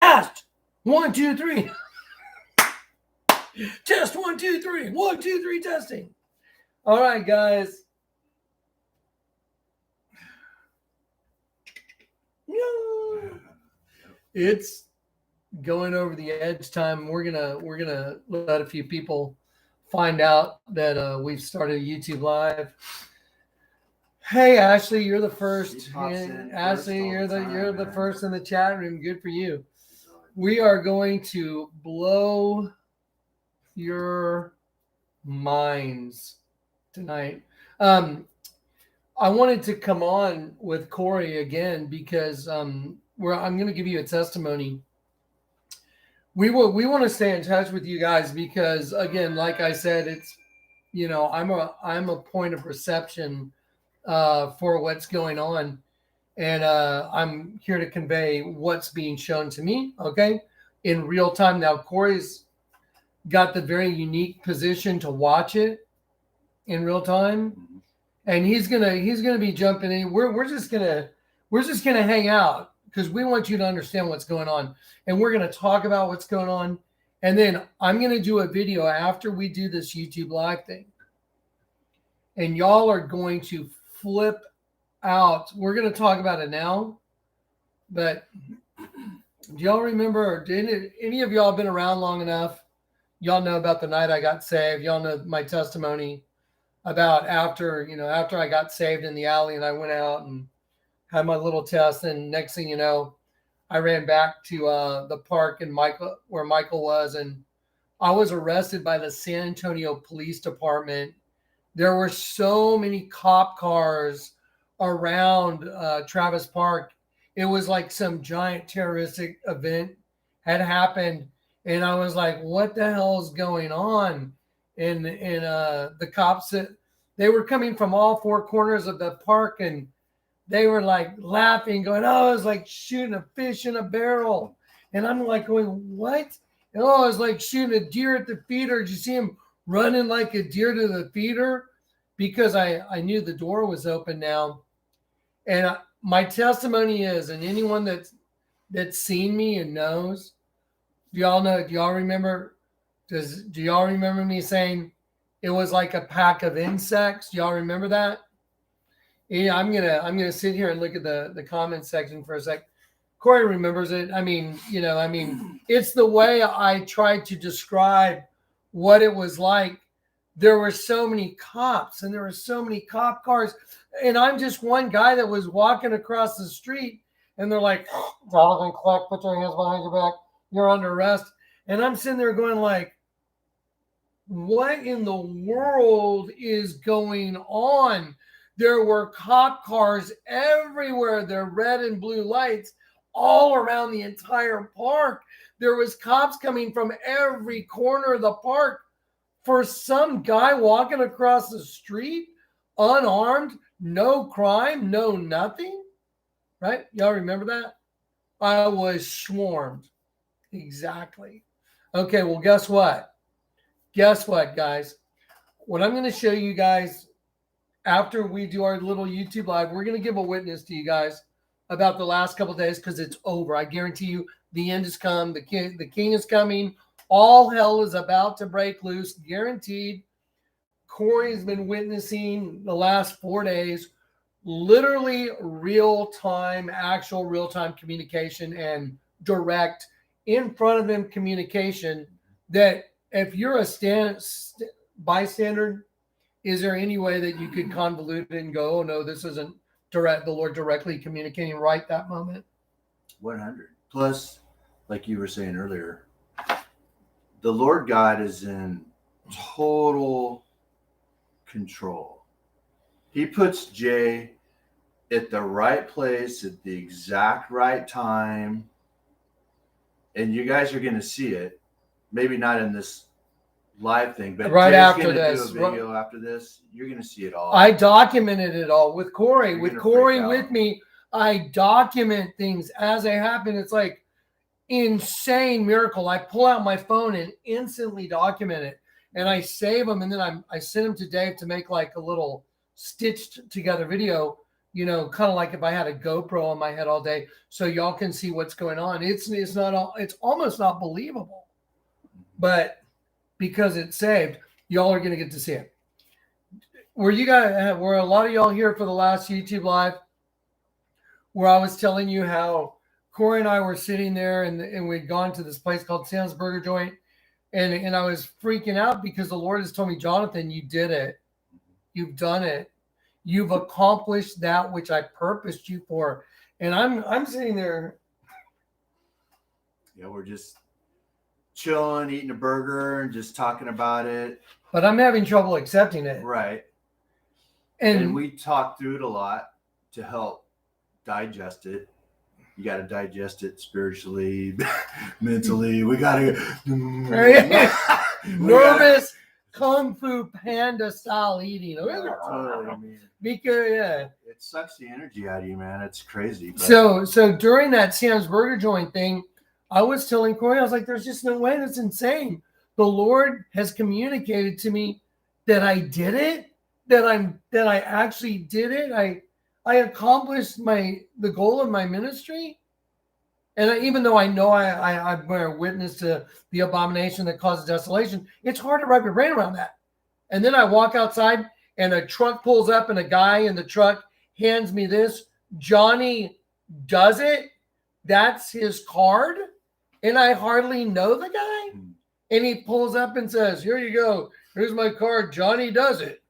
Test 1, 2, 3. Test 1, 2, 3. 1, 2, 3 testing. All right, guys. It's going over the edge time. We're gonna let a few people find out that we've started a YouTube live. Hey Ashley, you're the first. Ashley, you're the first in the chat room. Good for you. We are going to blow your minds tonight. I wanted to come on with Cory again because I'm going to give you a testimony. We want to stay in touch with you guys because, again, like I said, it's, I'm a point of reception for what's going on, and I'm here to convey what's being shown to me, okay, in real time. Now, Cory's got the very unique position to watch it in real time. And he's gonna be jumping in. We're just gonna hang out because we want you to understand what's going on, and we're gonna talk about what's going on, and then I'm gonna do a video after we do this YouTube live thing, and y'all are going to flip out. We're gonna talk about it now, but do y'all remember? Or did any of y'all been around long enough? Y'all know about the night I got saved. Y'all know my testimony about after I got saved in the alley and I went out and had my little test, and next thing you know, I ran back to the park and where Michael was, and I was arrested by the San Antonio Police Department. There were so many cop cars around Travis Park. It was like some giant terroristic event had happened, and I was like, what the hell is going on? And the cops, they were coming from all four corners of the park, and they were like laughing, going, oh, it was like shooting a fish in a barrel. And I'm like going, what? And oh, it was like shooting a deer at the feeder. Did you see him running like a deer to the feeder? Because I knew the door was open now. And my testimony is, and anyone that's seen me and knows, do y'all remember me saying it was like a pack of insects? Do y'all remember that? Yeah, I'm gonna sit here and look at the comment section for a sec. Cory remembers it. I mean, it's the way I tried to describe what it was like. There were so many cops and there were so many cop cars, and I'm just one guy that was walking across the street, and they're like, Jonathan Kleck, put your hands behind your back. You're under arrest. And I'm sitting there going like, what in the world is going on? There were cop cars everywhere. There are red and blue lights all around the entire park. There was cops coming from every corner of the park for some guy walking across the street, unarmed, no crime, no nothing, right? Y'all remember that? I was swarmed. Exactly. Okay, well, guess what? Guess what, guys? What I'm going to show you guys after we do our little YouTube live, we're going to give a witness to you guys about the last couple of days because it's over. I guarantee you the end has come. The king is coming. All hell is about to break loose. Guaranteed. Cory's been witnessing the last 4 days, literally actual real-time communication and direct in front of him communication that if you're a bystander, is there any way that you could convolute it and go, oh no, this isn't the Lord directly communicating right that moment? 100. Plus, like you were saying earlier, the Lord God is in total control. He puts Jay at the right place at the exact right time. And you guys are going to see it. Maybe not in this live thing, but right Jay's after this, do a video after this. You're going to see it all. I documented it all with Cory. With Cory with me, I document things as they happen. It's like insane miracle. I pull out my phone and instantly document it, and I save them, and then I send them to Dave to make like a little stitched together video you know, kind of like if I had a GoPro on my head all day, so y'all can see what's going on. It's almost not believable, but because it's saved, y'all are gonna get to see it. Were a lot of y'all here for the last YouTube live where I was telling you how Cory and I were sitting there and we'd gone to this place called Sam's Burger Joint, and I was freaking out because the Lord has told me, Jonathan, you did it. You've done it. You've accomplished that which I purposed you for. And I'm sitting there. Yeah, we're just chilling, eating a burger, and just talking about it. But I'm having trouble accepting it. Right. And we talked through it a lot to help digest it. You got to digest it spiritually, mentally. We got to nervous Kung Fu Panda style eating. Totally, I mean, because it sucks the energy out of you, man. It's crazy. But. So during that Sam's Burger Joint thing, I was telling Cory, I was like, "There's just no way. That's insane. The Lord has communicated to me that I did it. That I actually did it. I accomplished the goal of my ministry." And even though I know I bear witness to the abomination that causes desolation, it's hard to wrap your brain around that. And then I walk outside and a truck pulls up and a guy in the truck hands me this. Johnny does it. That's his card. And I hardly know the guy. And he pulls up and says, "Here you go. Here's my card. Johnny does it."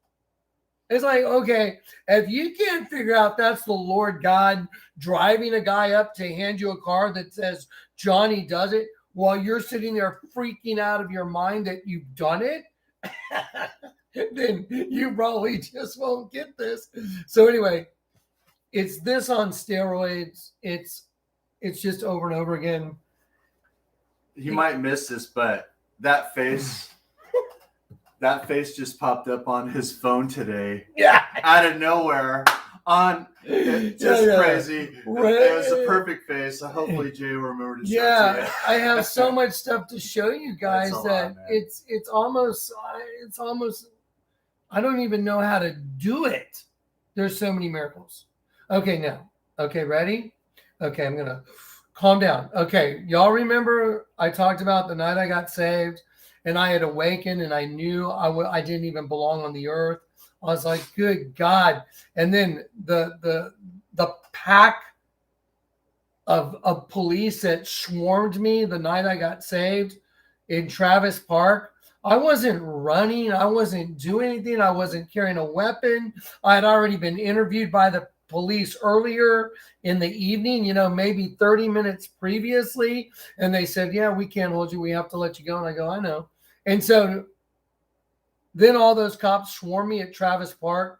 It's like, okay, if you can't figure out that's the Lord God driving a guy up to hand you a card that says Johnny does it while you're sitting there freaking out of your mind that you've done it, then you probably just won't get this. So anyway, it's this on steroids. It's just over and over again. You might miss this, but that face just popped up on his phone today. Yeah. Out of nowhere. Crazy. It was a perfect face. So hopefully Jay will remember to show it to you. I have so much stuff to show you guys that it's almost I don't even know how to do it. There's so many miracles. Okay, now. Okay, ready? Okay, I'm gonna calm down. Okay, y'all remember I talked about the night I got saved and I had awakened and I knew I didn't even belong on the earth. I was like, good God. And then the pack of police that swarmed me the night I got saved in Travis Park. I wasn't running. I wasn't doing anything. I wasn't carrying a weapon. I had already been interviewed by the police earlier in the evening, maybe 30 minutes previously. And they said, "Yeah, we can't hold you. We have to let you go." And I go, "I know." And so then all those cops swarmed me at Travis Park.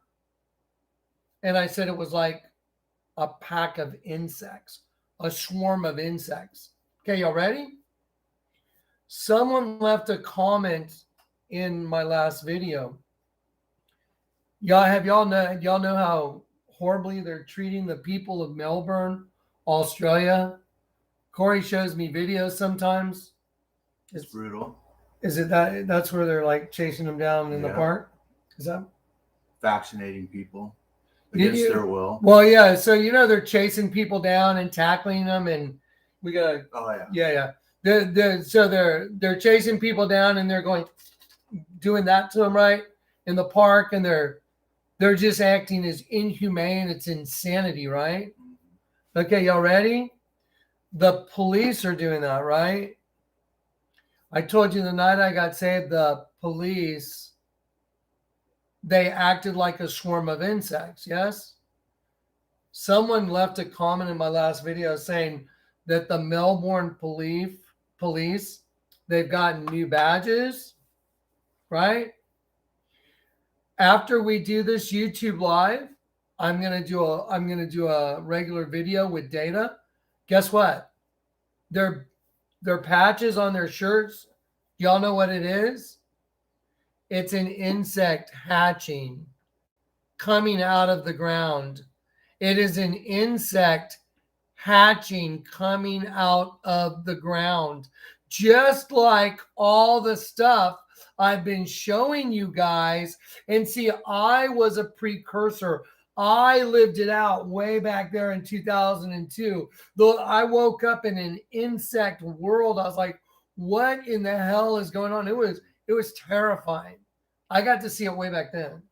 And I said it was like a pack of insects, a swarm of insects. Okay, y'all ready? Someone left a comment in my last video. Y'all know how horribly they're treating the people of Melbourne, Australia? Cory shows me videos sometimes. It's brutal. Is it that's where they're like chasing them down in the park? Is that vaccinating people against their will? Well, yeah. So they're chasing people down and tackling them, and we got. Oh yeah. So they're chasing people down and they're doing that to them right in the park, and they're just acting as inhumane. It's insanity, right? Okay, y'all ready? The police are doing that, right? I told you the night I got saved, the police, they acted like a swarm of insects, yes? Someone left a comment in my last video saying that the Melbourne police, they've gotten new badges, right? After we do this YouTube live, I'm gonna do a regular video with data. Guess what? Their patches on their shirts, y'all know what it is? It's an insect hatching, coming out of the ground. It is an insect hatching, coming out of the ground. Just like all the stuff I've been showing you guys. And see, I was a precursor. I lived it out way back there in 2002. Though I woke up in an insect world. I was like, what in the hell is going on? It was terrifying. I got to see it way back then.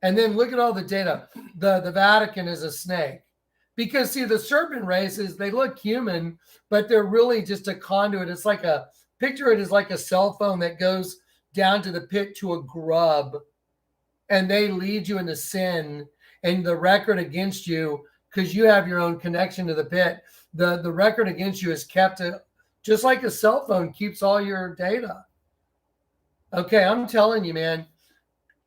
And then look at all the data. The Vatican is a snake. Because see, the serpent races, they look human, but they're really just a conduit. It's like picture it as like a cell phone that goes down to the pit to a grub, and they lead you into sin, and the record against you, because you have your own connection to the pit, the record against you is kept just like a cell phone keeps all your data. Okay, I'm telling you, man,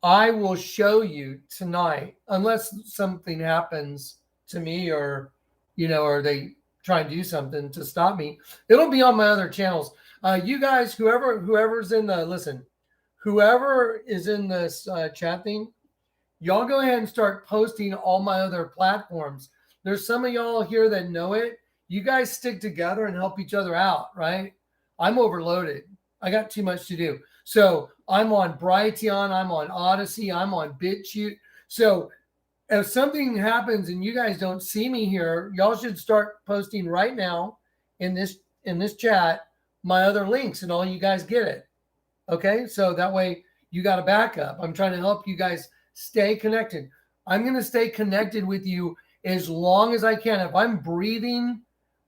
I will show you tonight, unless something happens to me or they try and do something to stop me. It'll be on my other channels. You guys, whoever's in whoever is in this chat thing, y'all go ahead and start posting all my other platforms. There's some of y'all here that know it. You guys stick together and help each other out, right? I'm overloaded. I got too much to do. So I'm on Brighteon, I'm on Odyssey, I'm on BitChute. So if something happens and you guys don't see me here, y'all should start posting right now in this chat my other links, and all you guys get it. Okay, so that way you got a backup. I'm trying to help you guys stay connected. I'm going to stay connected with you as long as I can. If I'm breathing,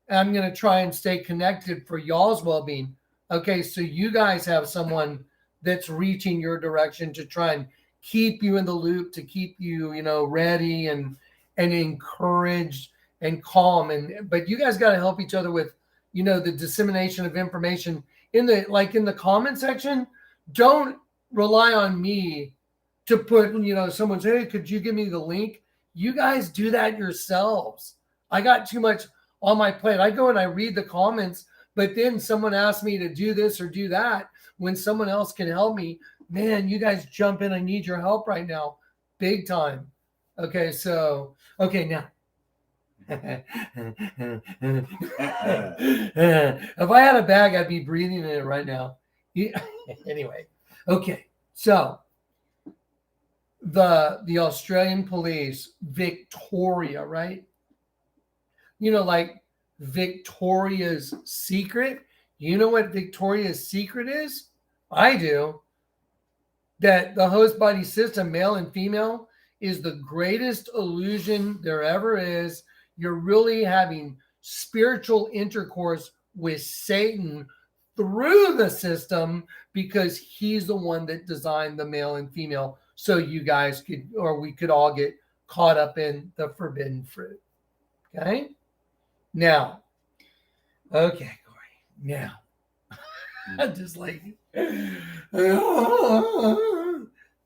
I'm going to try and stay connected for y'all's well-being. Okay, so you guys have someone that's reaching your direction to try and keep you in the loop, to keep you, ready and encouraged and calm. But you guys got to help each other with, the dissemination of information in the comment section. Don't rely on me to put, someone say, hey, could you give me the link? You guys do that yourselves. I got too much on my plate. I go and I read the comments, but then someone asks me to do this or do that when someone else can help me. Man, you guys jump in. I need your help right now. Big time. Okay, so, now. If I had a bag, I'd be breathing in it right now. Anyway, okay, so the Australian police, Victoria, right? Like Victoria's Secret. You know what Victoria's Secret is? I do. That the host body system, male and female, is the greatest illusion there ever is. You're really having spiritual intercourse with Satan through the system because he's the one that designed the male and female. So you guys we could all get caught up in the forbidden fruit. Okay? Now, okay, Cory. Now, I'm just like,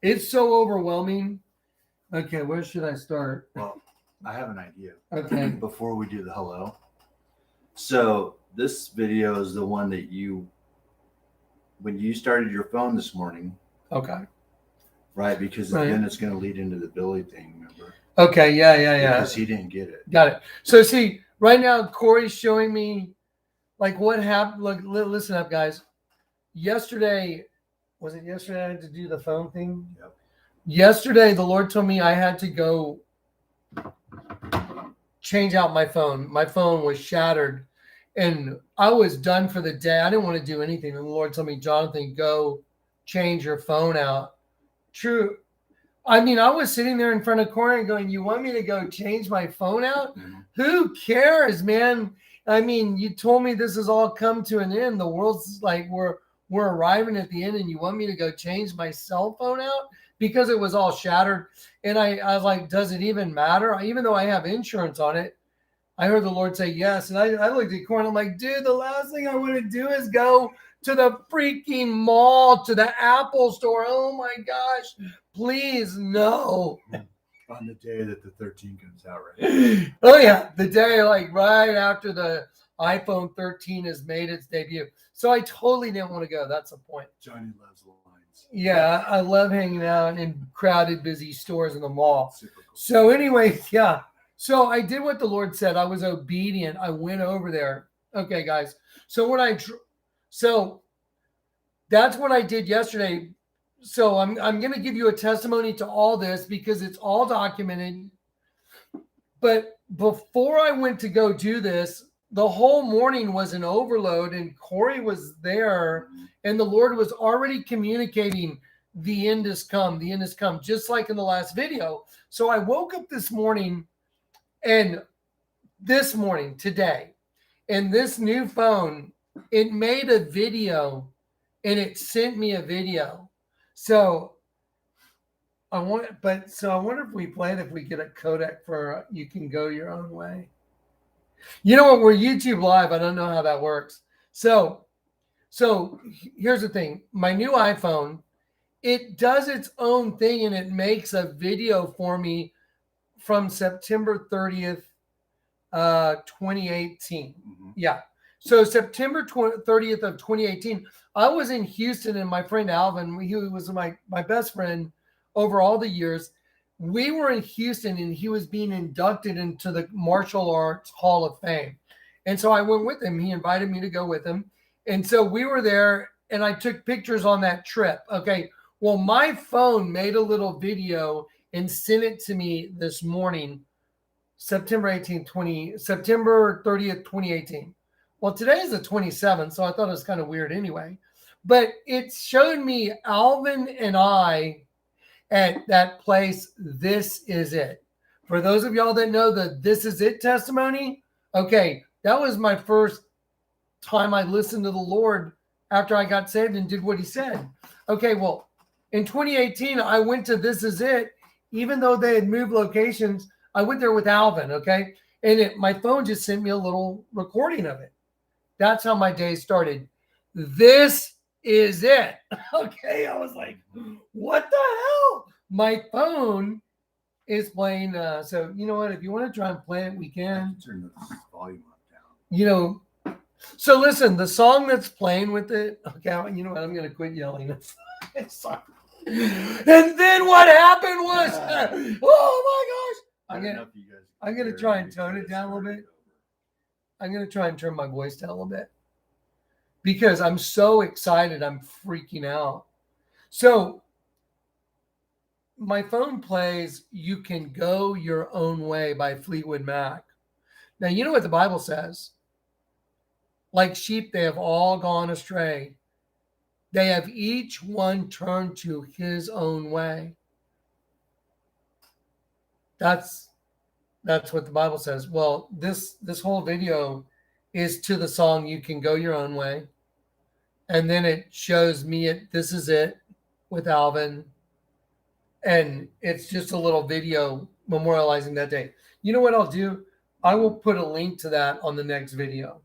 it's so overwhelming. Okay, where should I start? Well, I have an idea. Okay. Before we do the hello. So this video is the one that when you started your phone this morning. Okay. Right, because then it's going to lead into the Billy thing, remember? Okay, yeah. Because he didn't get it. Got it. So see, right now, Cory's showing me like what happened. Look, listen up, guys. Yesterday, was it yesterday I had to do the phone thing? Yep. Yesterday, the Lord told me I had to go change out my phone. My phone was shattered and I was done for the day. I didn't want to do anything. And the Lord told me, Jonathan, go change your phone out. True. I mean, I was sitting there in front of Cory and going, you want me to go change my phone out? Mm-hmm. Who cares, man? I mean, you told me this has all come to an end. The world's like, we're arriving at the end and you want me to go change my cell phone out? Because it was all shattered. And I was like, does it even matter? Even though I have insurance on it, I heard the Lord say yes. And I looked at Cory and I'm like, dude, the last thing I want to do is go to the freaking mall, to the Apple store. Oh my gosh, please, no. On the day that the 13 comes out, right? Oh yeah, the day right after the iPhone 13 has made its debut. So I totally didn't want to go. That's the point. Johnny loves the lines. Yeah, I love hanging out in crowded, busy stores in the mall. Super cool. So anyway, yeah. So I did what the Lord said. I was obedient. I went over there. Okay, guys. So So that's what I did yesterday. So I'm going to give you a testimony to all this because it's all documented. But before I went to go do this, the whole morning was an overload, and Cory was there, and the Lord was already communicating, the end has come, the end has come, just like in the last video. So I woke up this morning, today, and this new phone, it made a video, and it sent me a video. So I wonder if we play it, if we get a codec for You Can Go Your Own Way. You know what? We're YouTube Live. I don't know how that works. So here's the thing. My new iPhone, it does its own thing, and it makes a video for me from September 30th, 2018. Mm-hmm. Yeah. So September 30th of 2018, I was in Houston, and my friend Alvin, he was my best friend over all the years. We were in Houston, and he was being inducted into the Martial Arts Hall of Fame. And so I went with him. He invited me to go with him. And so we were there, and I took pictures on that trip. Okay. Well, my phone made a little video and sent it to me this morning, September 30th, 2018. Well, today is the 27th, so I thought it was kind of weird anyway. But it showed me Alvin and I at that place. This is it. For those of y'all that know the This Is It testimony, okay, that was my first time I listened to the Lord after I got saved and did what he said. Okay, well, in 2018, I went to This Is It. Even though they had moved locations, I went there with Alvin, okay? And my phone just sent me a little recording of it. That's how my day started. This is it. Okay, I was like, what the hell? My phone is playing. So you know what? If you want to try and play it, we can. Turn the volume up, down. You know, so listen, the song that's playing with it. Okay, you know what? I'm going to quit yelling. Sorry. And then what happened was, oh my gosh. I'm going to try and tone it down a little bit. I'm going to try and turn my voice down a little bit because I'm so excited. I'm freaking out. So my phone plays You Can Go Your Own Way by Fleetwood Mac. Now, you know what the Bible says? Like sheep, they have all gone astray. They have each one turned to his own way. That's what the Bible says. Well, this whole video is to the song You Can Go Your Own Way. And then it shows me This Is It with Alvin. And it's just a little video memorializing that day. You know what I'll do? I will put a link to that on the next video.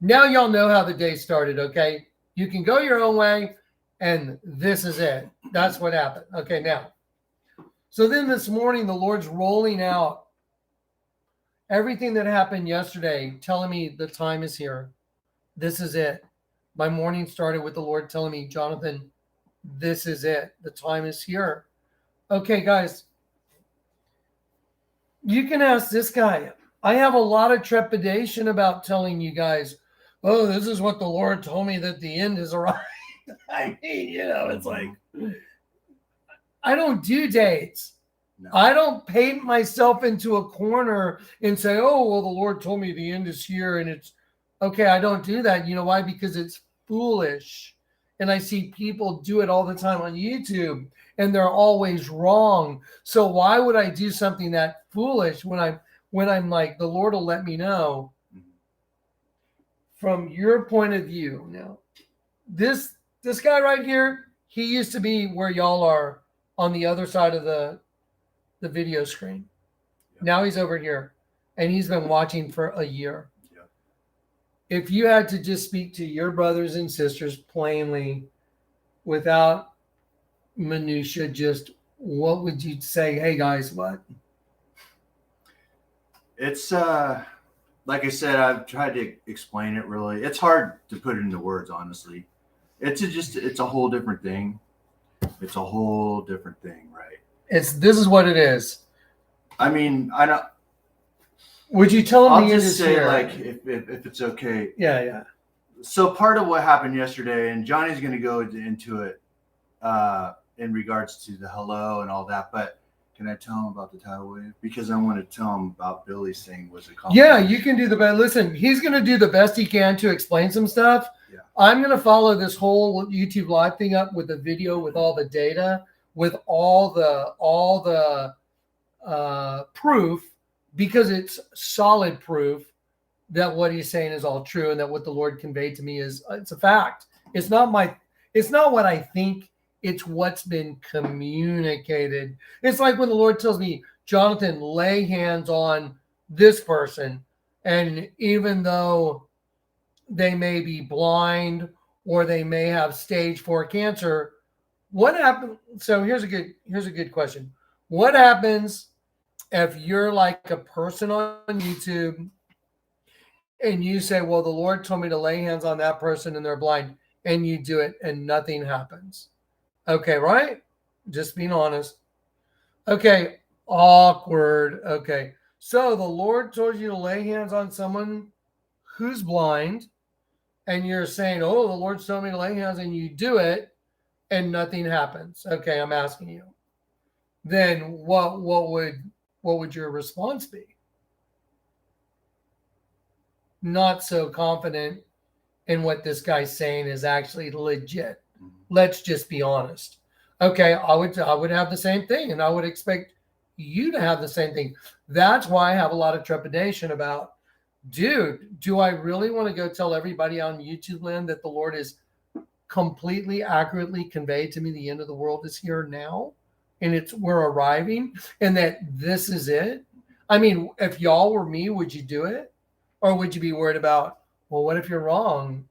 Now y'all know how the day started, okay? You can go your own way, and this is it. That's what happened. Okay, now. So then this morning, the Lord's rolling out everything that happened yesterday, telling me the time is here. This is it. My morning started with the Lord telling me, Jonathan, this is it. The time is here. Okay, guys, you can ask this guy. I have a lot of trepidation about telling you guys, oh, this is what the Lord told me that the end is arrived. I mean, you know, it's like, I don't do dates. No. I don't paint myself into a corner and say, oh, well, the Lord told me the end is here. And it's okay. I don't do that. You know why? Because it's foolish. And I see people do it all the time on YouTube, and they're always wrong. So why would I do something that foolish when I'm like, the Lord will let me know from your point of view. Now, this guy right here, he used to be where y'all are on the other side of the video screen. Yep. Now he's over here, and he's been watching for a year. Yep. If you had to just speak to your brothers and sisters plainly, without minutia, just what would you say? Hey guys, what? It's like I said, I've tried to explain it. Really, it's hard to put it into words. Honestly, it's a whole different thing. It's a whole different thing, right? This is what it is. I mean, I don't. Would you tell me? I'll just say, here? Like, if it's okay. in regards to the hello and all that, but can I tell him about the tidal wave? Because I want to tell him about Billy's thing was a compliment. Yeah, you can do the best. Listen, he's going to do the best he can to explain some stuff. Yeah. I'm going to follow this whole YouTube live thing up with a video with all the data, with all the proof, because it's solid proof that what he's saying is all true, and that what the Lord conveyed to me is it's a fact. It's not what I think. It's what's been communicated. It's like when the Lord tells me, Jonathan, lay hands on this person. And even though they may be blind or they may have stage 4 cancer, what happens? So here's a good question. What happens if you're like a person on YouTube and you say, well, the Lord told me to lay hands on that person and they're blind, and you do it and nothing happens? Okay, right? Just being honest. Okay, awkward. Okay, so the Lord told you to lay hands on someone who's blind, and you're saying, oh, the Lord's told me to lay hands, and you do it, and nothing happens. Okay, I'm asking you. Then what would your response be? Not so confident in what this guy's saying is actually legit. Let's just be honest. Okay, I would have the same thing, and I would expect you to have the same thing. That's why I have a lot of trepidation about, dude, do I really want to go tell everybody on YouTube land that the Lord is completely accurately conveyed to me the end of the world is here now, and we're arriving, and that this is it? I mean, if y'all were me, would you do it? Or would you be worried about, well, what if you're wrong?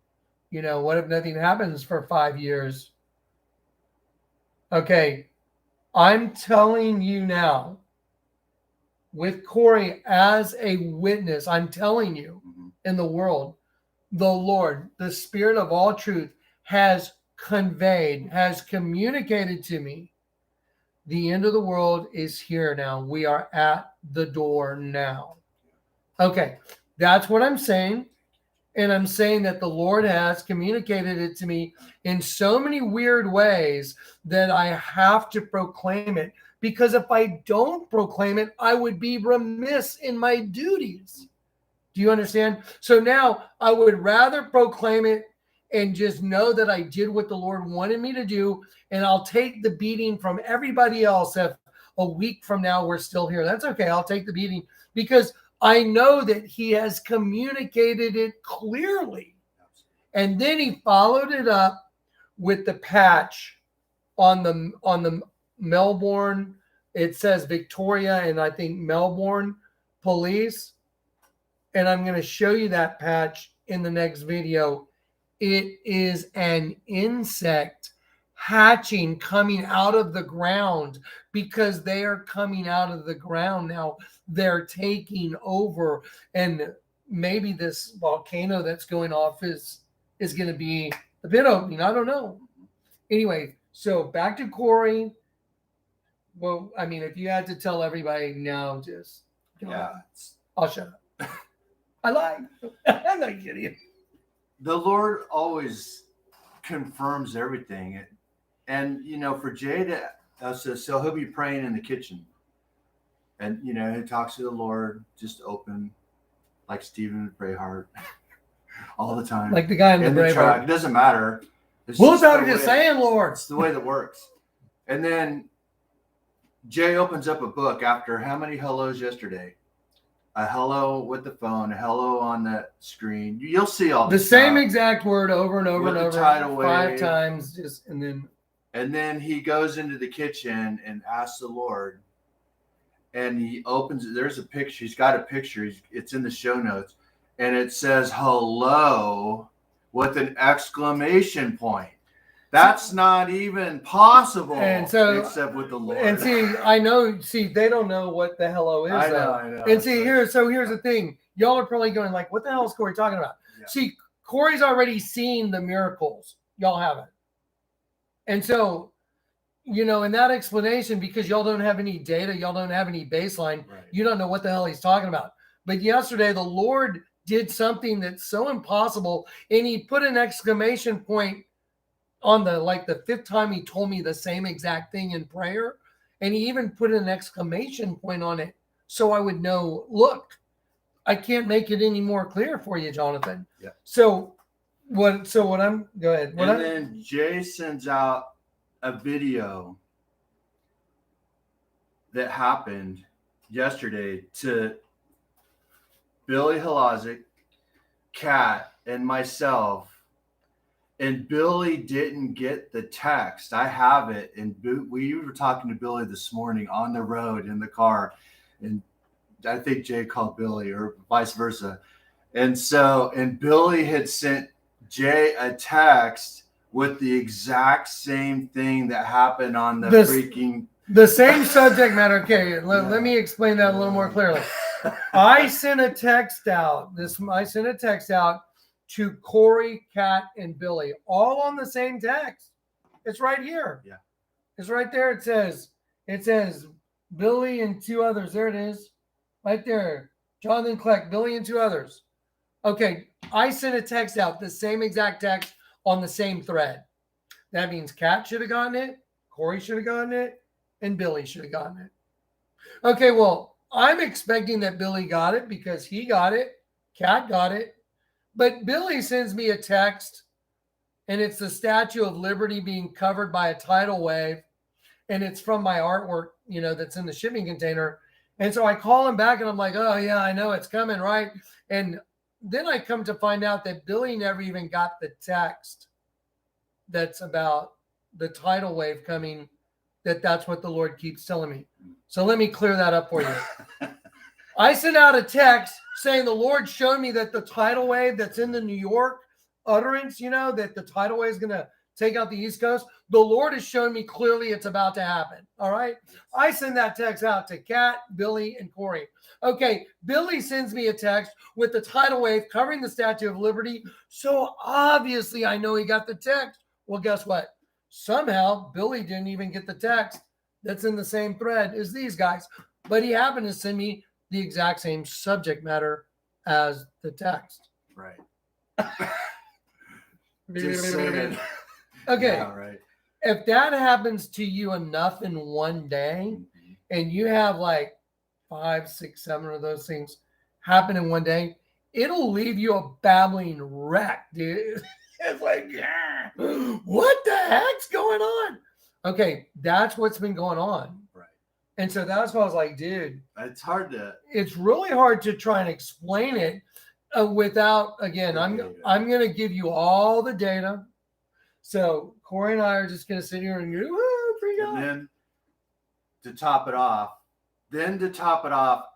You know, what if nothing happens for 5 years? Okay, I'm telling you now, with Cory as a witness, I'm telling you, in the world, the Lord, the Spirit of all truth, has communicated to me, the end of the world is here now. We are at the door now. Okay, that's what I'm saying. And I'm saying that the Lord has communicated it to me in so many weird ways that I have to proclaim it. Because if I don't proclaim it, I would be remiss in my duties. Do you understand? So now I would rather proclaim it and just know that I did what the Lord wanted me to do. And I'll take the beating from everybody else if a week from now we're still here. That's okay. I'll take the beating because I know that he has communicated it clearly. And then he followed it up with the patch on the Melbourne. It says Victoria and I think Melbourne police. And I'm going to show you that patch in the next video. It is an insect hatching, coming out of the ground, because they are coming out of the ground now. They're taking over, and maybe this volcano that's going off is going to be a bit opening. I don't know. Anyway, so back to Cory. Well, I mean, if you had to tell everybody now, just I'll shut up. I lied. I'm not kidding you. The Lord always confirms everything. And, you know, for Jay to, so he'll be praying in the kitchen. And, you know, he talks to the Lord, just open, like Stephen Braveheart, all the time. Like the guy in the Braveheart. It doesn't matter. What are you saying, Lord? It's the way that works. And then Jay opens up a book after how many hellos yesterday? A hello with the phone, a hello on the screen. You'll see all the same exact word over and over and over 5 times. And then he goes into the kitchen and asks the Lord. And he opens it. There's a picture. He's got a picture. It's in the show notes. And it says hello with an exclamation point. That's not even possible. And so, except with the Lord. And they don't know what the hello is. I know. And here's the thing. Y'all are probably going like, what the hell is Cory talking about? Yeah. See, Cory's already seen the miracles. Y'all haven't. And so, you know, in that explanation, because y'all don't have any data, y'all don't have any baseline, right. You don't know what the hell he's talking about. But yesterday, the Lord did something that's so impossible, and he put an exclamation point on the like the fifth time he told me the same exact thing in prayer, and he even put an exclamation point on it so I would know, look, I can't make it any more clear for you, Jonathan. Yeah. So what I'm go ahead. Then Jay sends out a video that happened yesterday to Billy Halazik, Kat, and myself. And Billy didn't get the text. I have it. And we were talking to Billy this morning on the road in the car. And I think Jay called Billy or vice versa. And Billy had sent Jay a text with the exact same thing that happened on the same subject matter. Okay, let me explain that a little more clearly. I sent a text out. To Cory, Kat, and Billy, all on the same text. It's right here. Yeah. It's right there. It says Billy and two others. There it is. Right there. Jonathan Kleck, Billy and two others. Okay. I sent a text out, the same exact text on the same thread. That means Kat should have gotten it, Cory should have gotten it, and Billy should have gotten it. Okay, well, I'm expecting that Billy got it because he got it. Kat got it. But Billy sends me a text, and it's the Statue of Liberty being covered by a tidal wave, and it's from my artwork, that's in the shipping container. And so I call him back, and I'm like, oh, yeah, I know it's coming, right? And then I come to find out that Billy never even got the text that's about the tidal wave coming, that's what the Lord keeps telling me. So let me clear that up for you. I sent out a text saying the Lord showed me that the tidal wave that's in the New York utterance, that the tidal wave is going to take out the East Coast. The Lord has shown me clearly it's about to happen. All right. I send that text out to Kat, Billy, and Cory. Okay. Billy sends me a text with the tidal wave covering the Statue of Liberty. So obviously I know he got the text. Well, guess what? Somehow Billy didn't even get the text that's in the same thread as these guys, but he happened to send me the exact same subject matter as the text. Right. Just saying. Okay. Yeah, right. If that happens to you enough in one day, and you have like 5, 6, 7 of those things happen in one day, it'll leave you a babbling wreck, dude. It's like, what the heck's going on? Okay, that's what's been going on. Right. And so that's why I was like, dude, it's really hard to try and explain it without, again, I'm going to give you all the data. So Cory and I are just going to sit here and go, and then to top it off,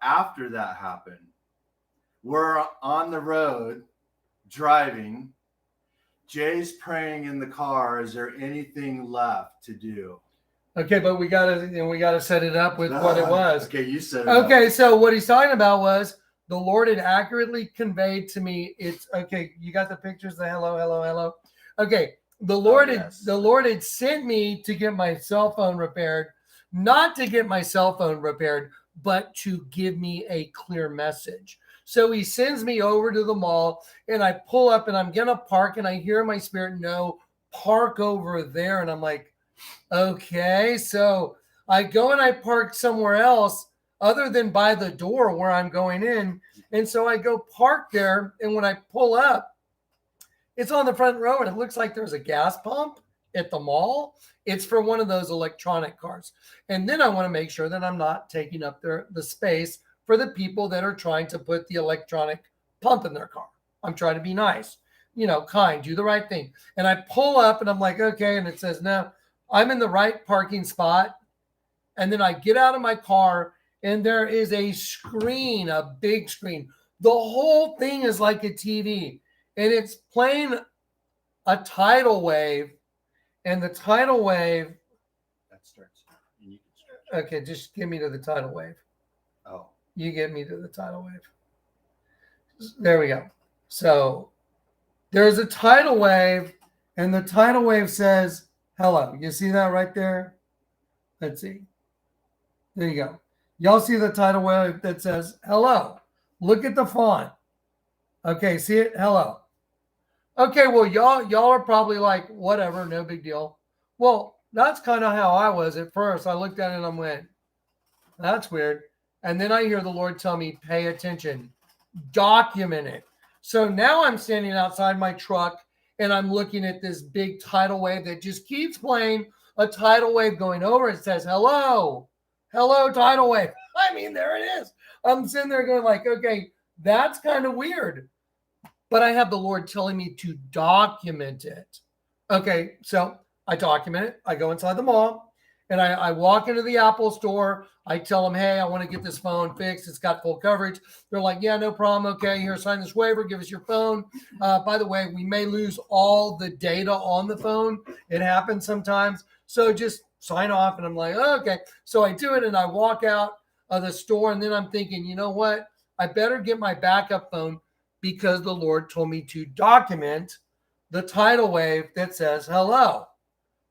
after that happened, we're on the road driving. Jay's praying in the car. Is there anything left to do? Okay, but we gotta set it up with what it was. Okay, you said it. Okay, so what he's talking about was the Lord had accurately conveyed to me. It's okay. You got the pictures. The hello. Okay, the Lord had sent me to get my cell phone repaired, not to get my cell phone repaired, but to give me a clear message. So he sends me over to the mall, and I pull up, and I'm gonna park, and I hear in my spirit, no, park over there, and I'm like, okay, so I go and I park somewhere else other than by the door where I'm going in. And so I go park there. And when I pull up, it's on the front row and it looks like there's a gas pump at the mall. It's for one of those electronic cars. And then I want to make sure that I'm not taking up the space for the people that are trying to put the electronic pump in their car. I'm trying to be nice, kind, do the right thing. And I pull up and I'm like, okay. And it says, no, I'm in the right parking spot. And then I get out of my car and there is a screen, a big screen. The whole thing is like a TV and it's playing a tidal wave. And the tidal wave. That starts. You can start. Okay, just get me to the tidal wave. Oh. You get me to the tidal wave. There we go. So there's a tidal wave and the tidal wave says, hello. You see that right there? Let's see. There you go. Y'all see the tidal wave that says hello. Look at the font. Okay, see it? Hello. Okay, well, y'all are probably like, whatever, no big deal. Well, that's kind of how I was at first. I looked at it and I went, that's weird. And then I hear the Lord tell me, pay attention, document it. So now I'm standing outside my truck and I'm looking at this big tidal wave that just keeps playing, a tidal wave going over. It says, hello, hello, tidal wave. I mean, there it is. I'm sitting there going like, okay, that's kind of weird. But I have the Lord telling me to document it. Okay, so I document it. I go inside the mall and I walk into the Apple store. I tell them, hey, I want to get this phone fixed. It's got full coverage. They're like, yeah, no problem. Okay, here, sign this waiver. Give us your phone. By the way, we may lose all the data on the phone. It happens sometimes. So just sign off. And I'm like, oh, okay. So I do it and I walk out of the store. And then I'm thinking, you know what? I better get my backup phone because the Lord told me to document the tidal wave that says hello.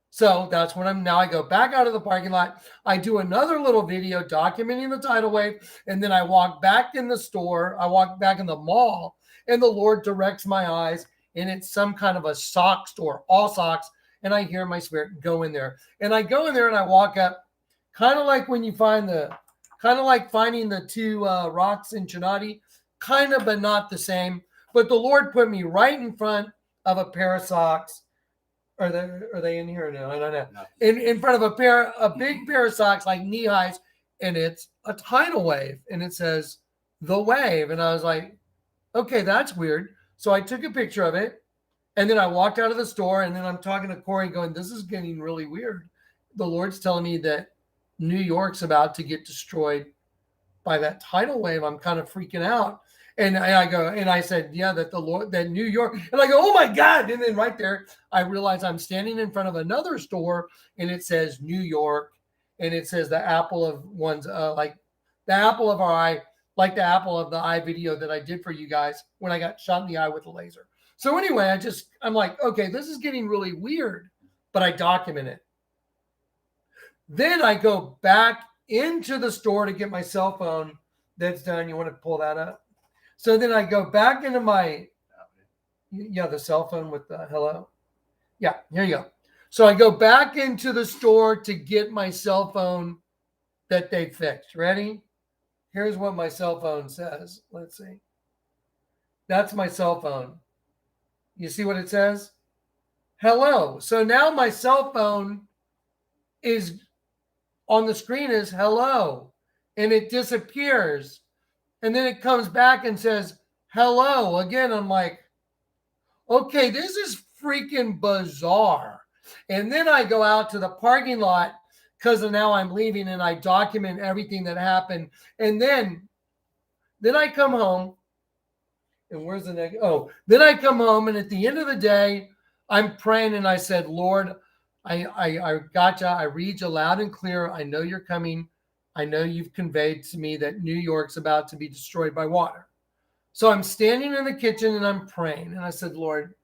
So that's when I go back out of the parking lot. I do another little video documenting the tidal wave. And then I walk back in the store. I walk back in the mall and the Lord directs my eyes and it's some kind of a sock store, all socks. And I hear my spirit go in there and I go in there and I walk up kind of like when you find kind of like finding the two rocks in Chinati, kind of, but not the same. But the Lord put me right in front of a pair of socks. Are they in here? No, I don't know. No. In front of a big pair of socks like knee highs, and it's a tidal wave, and it says the wave, and I was like, okay, that's weird. So I took a picture of it, and then I walked out of the store, and then I'm talking to Cory, going, this is getting really weird. The Lord's telling me that New York's about to get destroyed by that tidal wave. I'm kind of freaking out. And I go, and I said, yeah, that the Lord, that New York, and I go, oh my God. And then right there, I realize I'm standing in front of another store and it says New York. And it says the apple of one's, like the apple of our eye, like the apple of the eye video that I did for you guys when I got shot in the eye with a laser. So anyway, I'm like, okay, this is getting really weird, but I document it. Then I go back into the store to get my cell phone. That's done. You want to pull that up? So then I go back into the cell phone with the hello. Yeah, here you go. So I go back into the store to get my cell phone that they fixed. Ready? Here's what my cell phone says. Let's see. That's my cell phone. You see what it says? Hello. So now my cell phone is on the screen is hello, and it disappears. And then it comes back and says, hello. Again, I'm like, okay, this is freaking bizarre. And then I go out to the parking lot because now I'm leaving and I document everything that happened. And then I come home. And where's the next? Oh, then I come home and at the end of the day, I'm praying and I said, Lord, I gotcha. I read you loud and clear. I know you're coming. I know you've conveyed to me that New York's about to be destroyed by water. So I'm standing in the kitchen and I'm praying. And I said, Lord,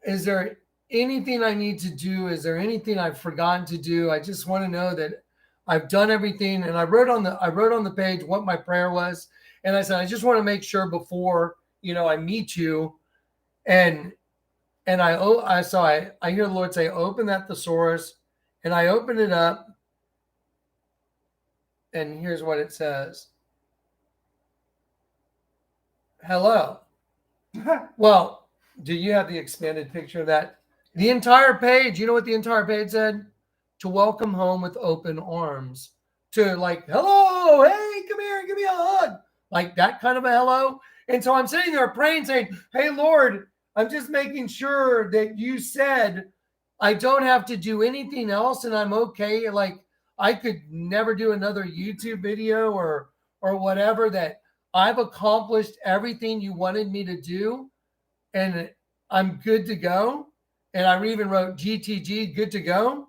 is there anything I need to do? Is there anything I've forgotten to do? I just want to know that I've done everything. And I wrote on the page what my prayer was. And I said, I just want to make sure before, I meet you. And I hear the Lord say, open that thesaurus. And I open it up. And here's what it says. Hello. Well, do you have the expanded picture of that? The entire page, you know what the entire page said? To welcome home with open arms. To like, hello, hey, come here, give me a hug. Like that kind of a hello. And so I'm sitting there praying, saying, hey, Lord, I'm just making sure that you said I don't have to do anything else and I'm okay. Like, I could never do another YouTube video or whatever, that I've accomplished everything you wanted me to do and I'm good to go. And I even wrote GTG, good to go.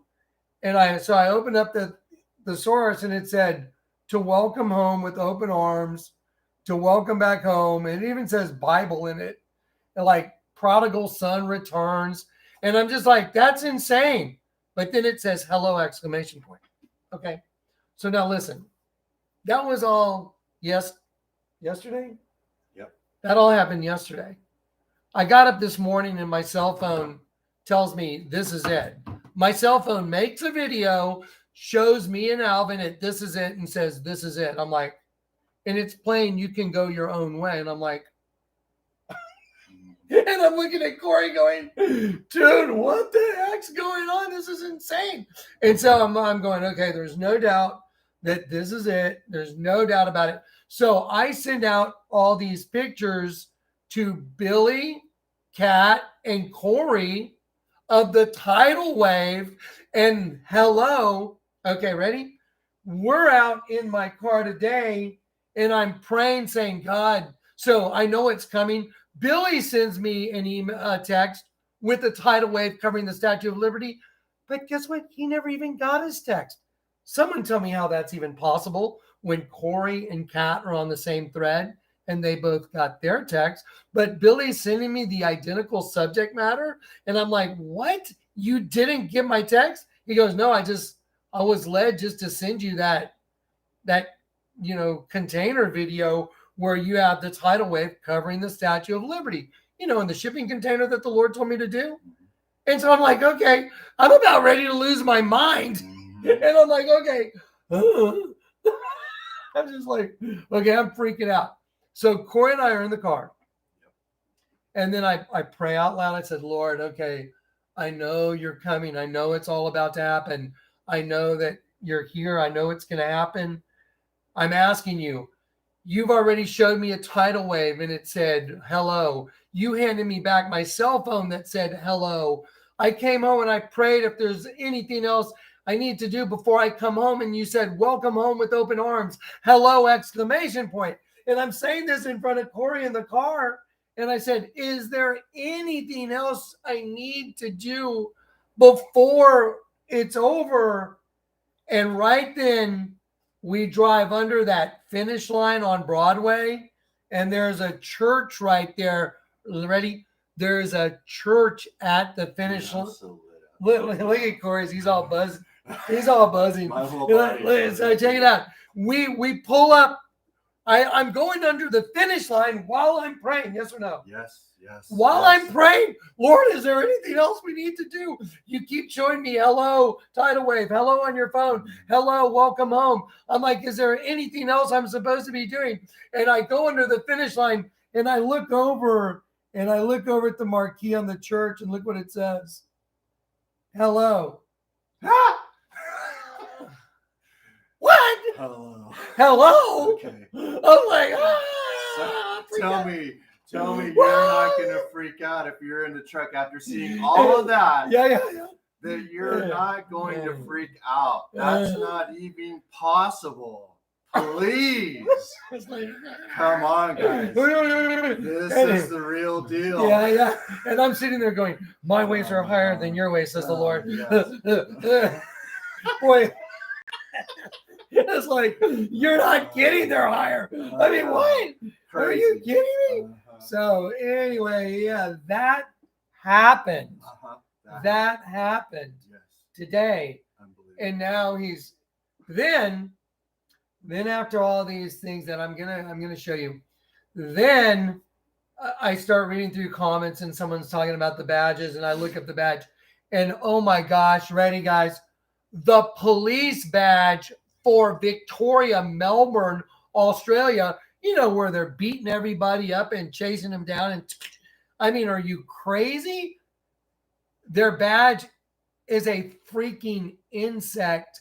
And I opened up the thesaurus and it said, to welcome home with open arms, to welcome back home. And it even says Bible in it, and like prodigal son returns. And I'm just like, that's insane. But then it says hello, exclamation point. Okay, so now listen, that was all yesterday? Yep. That all happened yesterday. I got up this morning and my cell phone tells me this is it. My cell phone makes a video, shows me and Alvin at this is it, and says this is it. I'm like, and it's playing You Can Go Your Own Way. And I'm like, and I'm looking at Corey going, dude, what the heck's going on? This is insane. And so I'm going, okay, there's no doubt that this is it. There's no doubt about it. So I send out all these pictures to Billy, Kat, and Corey of the tidal wave. And hello. Okay, ready? We're out in my car today, and I'm praying, saying, God, so I know it's coming. Billy sends me an email, text with the tidal wave covering the Statue of Liberty. But guess what? He never even got his text. Someone tell me how that's even possible when Corey and Kat are on the same thread and they both got their text. But Billy's sending me the identical subject matter. And I'm like, what? You didn't get my text? He goes, no, I was led just to send you that container video where you have the tidal wave covering the Statue of Liberty, in the shipping container that the Lord told me to do. And so I'm like, okay, I'm about ready to lose my mind. And I'm like, okay. I'm just like, okay, I'm freaking out. So Corey and I are in the car. And then I pray out loud. I said, Lord, okay, I know you're coming. I know it's all about to happen. I know that you're here. I know it's going to happen. I'm asking you. You've already showed me a tidal wave and it said, hello. You handed me back my cell phone that said, hello. I came home and I prayed if there's anything else I need to do before I come home. And you said, welcome home with open arms. Hello, exclamation point. And I'm saying this in front of Corey in the car. And I said, is there anything else I need to do before it's over? And right then, we drive under that finish line on Broadway, and there's a church right there. Ready? There's a church at the finish line. So look at Corey's. He's all buzzing. He's all buzzing. So check it out. We pull up. I'm going under the finish line while I'm praying. Yes or no? Yes. Yes. While I'm praying, Lord, is there anything else we need to do? You keep showing me hello, tidal wave, hello on your phone, hello, welcome home. I'm like, is there anything else I'm supposed to be doing? And I go under the finish line and I look over at the marquee on the church and look what it says. Hello. What? Hello. Okay. I'm like, Tell me you're not going to freak out if you're in the truck after seeing all of that. Yeah. That you're not going to freak out. That's not even possible. Please. Come on, guys. This is the real deal. Yeah. And I'm sitting there going, my ways are higher than your ways, says the Lord. Yes. Boy. It's like, you're not kidding, they're higher. I mean, what? Crazy. Are you kidding me? So anyway, yeah, that happened. That happened today. And now he's then after all these things that I'm gonna show you, then I start reading through comments and someone's talking about the badges and I look up the badge and oh my gosh, ready guys, the police badge for Victoria, Melbourne, Australia, where they're beating everybody up and chasing them down. And I mean, are you crazy? Their badge is a freaking insect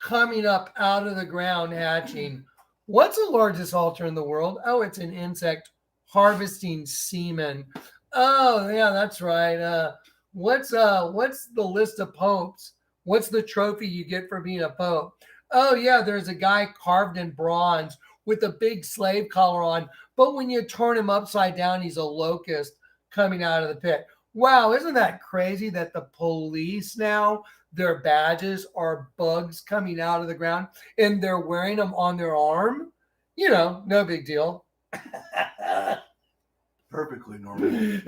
coming up out of the ground, hatching. What's the largest altar in the world? Oh, it's an insect harvesting semen. Oh, yeah, that's right. What's the list of popes? What's the trophy you get for being a pope? Oh, yeah, there's a guy carved in bronze with a big slave collar on. But when you turn him upside down, he's a locust coming out of the pit. Wow, isn't that crazy that the police now, their badges are bugs coming out of the ground and they're wearing them on their arm? No big deal. Perfectly normal.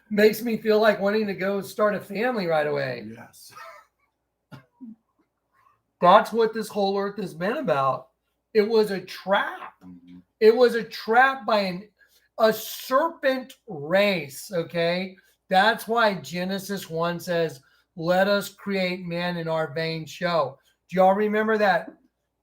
Makes me feel like wanting to go start a family right away. Yes. That's what this whole earth has been about. It was a trap. It was a trap by a serpent race, okay? That's why Genesis 1 says, let us create man in our vain show. Do y'all remember that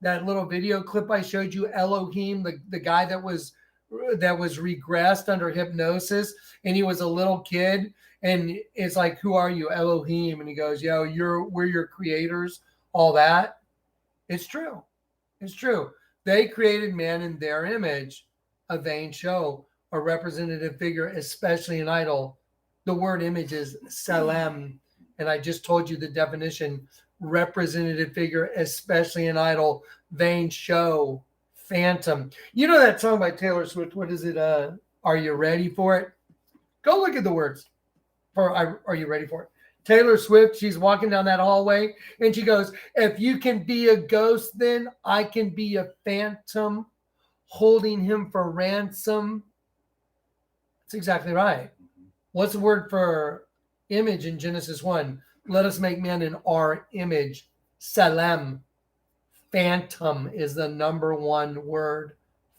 little video clip I showed you, Elohim, the guy that was regressed under hypnosis, and he was a little kid, and it's like, who are you, Elohim? And he goes, yo, we're your creators, all that. It's true. It's true. They created man in their image, a vain show, a representative figure, especially an idol. The word image is salem, and I just told you the definition: representative figure, especially an idol, vain show, phantom. You know that song by Taylor Swift? What is it? Are you ready for it? Go look at the words for Are you ready for it? Taylor Swift, she's walking down that hallway and she goes, if you can be a ghost, then I can be a phantom holding him for ransom. That's exactly right. What's the word for image in Genesis 1? Let us make man in our image. Salem. Phantom is the number one word.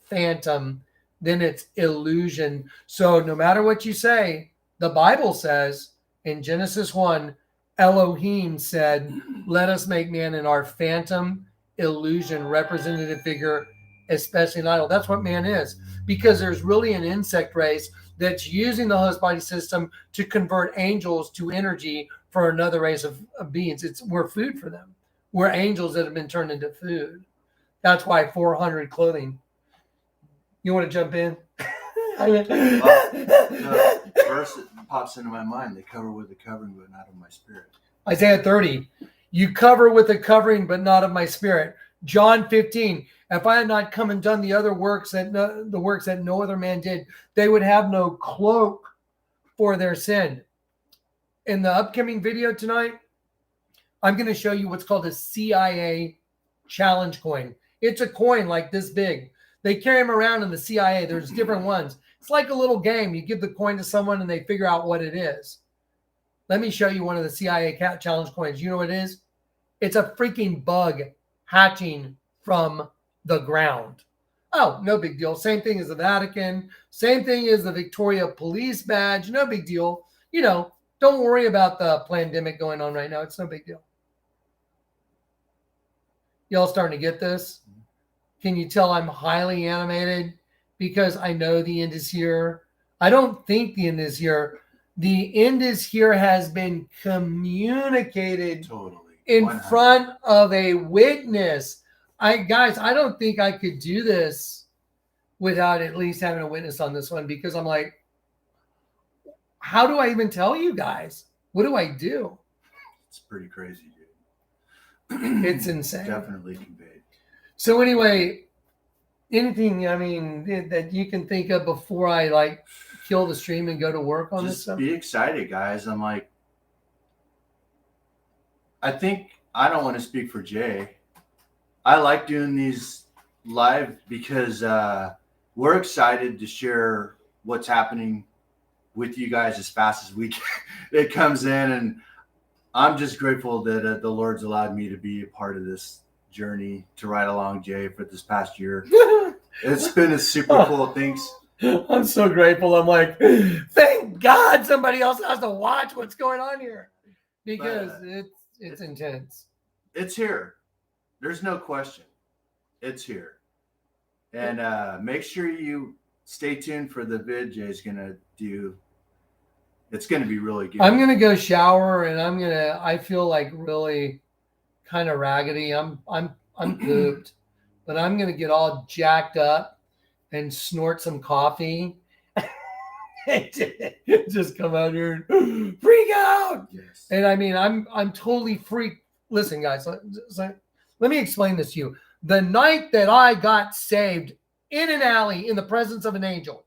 Phantom. Then it's illusion. So no matter what you say, the Bible says in Genesis 1, Elohim said, let us make man in our phantom, illusion, representative figure, especially an idol. That's what man is. Because there's really an insect race that's using the host body system to convert angels to energy for another race of beings. We're food for them. We're angels that have been turned into food. That's why 400 clothing. You want to jump in? The verse that pops into my mind, they cover with a covering, but not of my spirit. Isaiah 30, you cover with a covering, but not of my spirit. John 15, if I had not come and done the other works the works that no other man did, they would have no cloak for their sin. In the upcoming video tonight, I'm going to show you what's called a CIA challenge coin. It's a coin like this big. They carry them around in the CIA. There's different ones. It's like a little game. You give the coin to someone and they figure out what it is. Let me show you one of the CIA challenge coins. You know what it is? It's a freaking bug hatching from the ground. Oh, no big deal. Same thing as the Vatican. Same thing as the Victoria Police badge. No big deal. You know, don't worry about the pandemic going on right now. It's no big deal. Y'all starting to get this? Can you tell I'm highly animated? Because I know the end is here. I don't think the end is here. The end is here has been communicated Totally. in 100. front of a witness. Guys, I don't think I could do this without at least having a witness on this one, because I'm like, how do I even tell you guys? What do I do? It's pretty crazy, dude. It's insane. Definitely conveyed. So anyway, anything, I mean, that you can think of before I like kill the stream and go to work on this stuff? Be excited, guys. I'm like, I think I don't want to speak for Jay. I like doing these live because we're excited to share what's happening with you guys as fast as we can. It comes in, and I'm just grateful that the Lord's allowed me to be a part of this journey to ride along Jay for this past year. It's been a super cool. Thanks. I'm so grateful. I'm like, thank God somebody else has to watch what's going on here, because it's intense. It's here. There's no question. It's here. And make sure you stay tuned for the vid Jay's gonna do. It's gonna be really good. I'm gonna go shower, and I feel like really kind of raggedy. I'm pooped, but I'm gonna get all jacked up and snort some coffee. Just come out here and freak out. Yes. And I mean, I'm totally freaked. Listen, guys, let me explain this to you. The night that I got saved in an alley in the presence of an angel,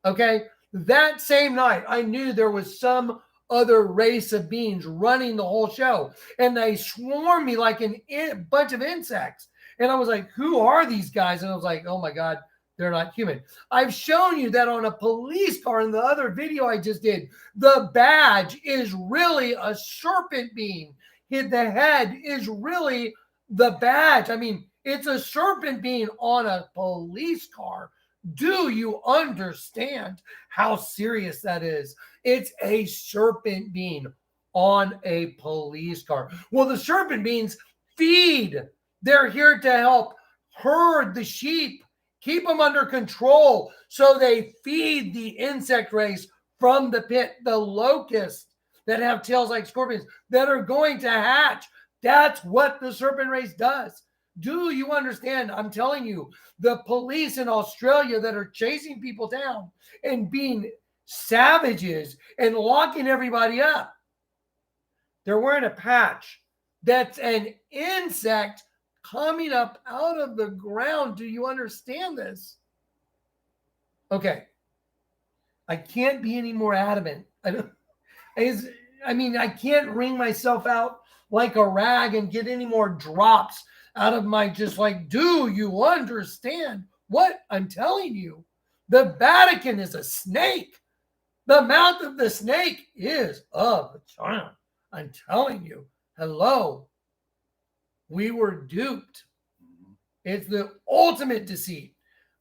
okay, that same night, I knew there was some other race of beings running the whole show, and they swarmed me like a bunch of insects. And I was like, who are these guys? And I was like, oh my God, they're not human. I've shown you that on a police car in the other video I just did. The badge is really a serpent being. The head is really the badge. I mean, it's a serpent being on a police car Do you understand how serious that is? It's a serpent being on a police car. Well, the serpent beings feed. They're here to help herd the sheep, keep them under control. So they feed the insect race from the pit, the locusts that have tails like scorpions that are going to hatch. That's what the serpent race does. Do you understand? I'm telling you, the police in Australia that are chasing people down and being savages and locking everybody up, they're wearing a patch that's an insect coming up out of the ground. Do you understand this? Okay. I can't be any more adamant. I can't wring myself out like a rag and get any more drops out of my just like, do you understand what I'm telling you? The Vatican is a snake. The mouth of the snake is a vagina. I'm telling you. Hello. We were duped. It's the ultimate deceit.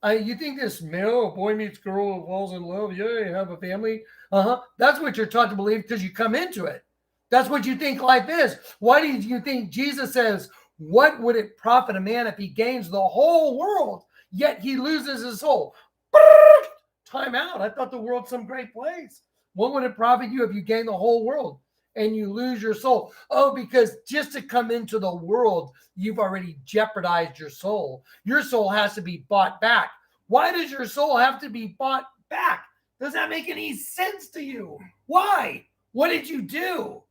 You think this male, boy meets girl, falls in love, yeah, you have a family. That's what you're taught to believe because you come into it. That's what you think life is. Why do you think Jesus says, what would it profit a man if he gains the whole world, yet he loses his soul? Time out. I thought the world's some great place. What would it profit you if you gain the whole world and you lose your soul? Oh, because just to come into the world, you've already jeopardized your soul. Your soul has to be bought back. Why does your soul have to be bought back? Does that make any sense to you? Why? What did you do?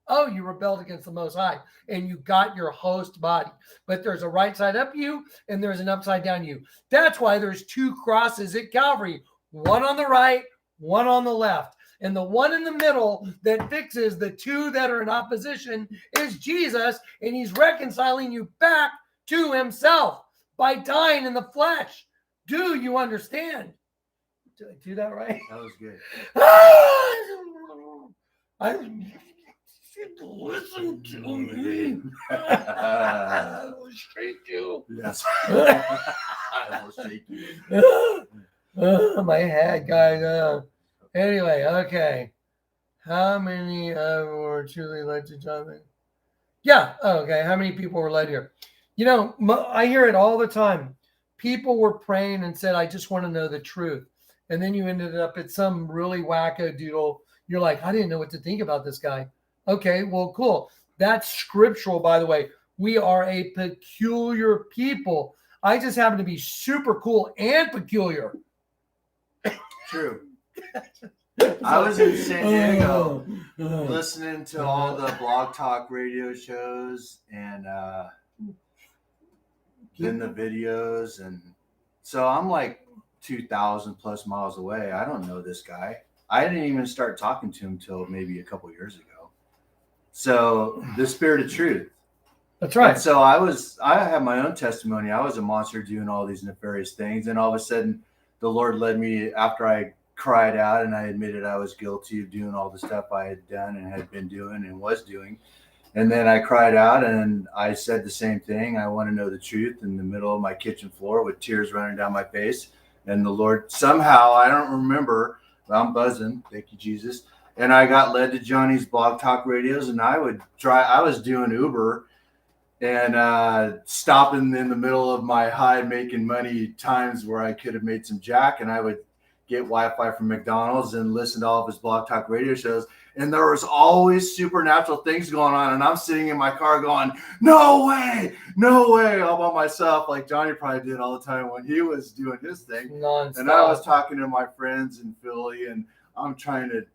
Oh, you rebelled against the Most High and you got your host body. But there's a right side up you and there's an upside down you. That's why there's two crosses at Calvary, one on the right, one on the left. And the one in the middle that fixes the two that are in opposition is Jesus. And he's reconciling you back to himself by dying in the flesh. Do you understand? Did I do that right? That was good. Listen to me. I will shake you. Yes. I will shake you. My head, guys. Anyway, okay. How many were truly led to Jonathan? Yeah. Okay. How many people were led here? You know, I hear it all the time. People were praying and said, I just want to know the truth. And then you ended up at some really wacko doodle. You're like, I didn't know what to think about this guy. Okay, well, cool. That's scriptural, by the way. We are a peculiar people. I just happen to be super cool and peculiar. True. I was in San Diego listening to all the Blog Talk radio shows and then the videos. And so I'm like 2,000 plus miles away. I don't know this guy. I didn't even start talking to him until maybe a couple years ago. So the spirit of truth. That's right. And so I have my own testimony. I was a monster doing all these nefarious things. And all of a sudden the Lord led me after I cried out and I admitted I was guilty of doing all the stuff I had done and had been doing and was doing. And then I cried out and I said the same thing. I want to know the truth in the middle of my kitchen floor with tears running down my face. And the Lord somehow, I don't remember, but I'm buzzing. Thank you, Jesus. And I got led to Johnny's Blog Talk radios, and I was doing Uber and stopping in the middle of my high making money times where I could have made some jack, and I would get Wi-Fi from McDonald's and listen to all of his Blog Talk radio shows. And there was always supernatural things going on. And I'm sitting in my car going, no way, all by myself, like Johnny probably did all the time when he was doing his thing. Non-stop. And I was talking to my friends in Philly, and I'm trying to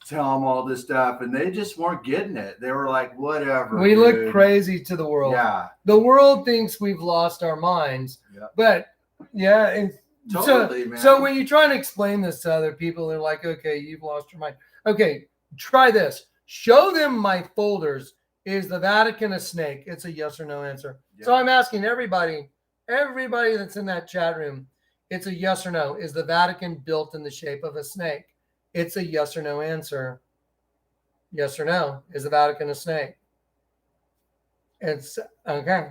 tell them all this stuff, and they just weren't getting it. They were like, whatever. We look crazy to the world. Yeah. The world thinks we've lost our minds. Yeah. But yeah, and totally, man. So when you try to explain this to other people, they're like, okay, you've lost your mind. Okay, try this. Show them my folders. Is the Vatican a snake? It's a yes or no answer. Yeah. So I'm asking everybody that's in that chat room, it's a yes or no. Is the Vatican built in the shape of a snake? It's a yes or no answer. Yes or no. Is the Vatican a snake? It's okay.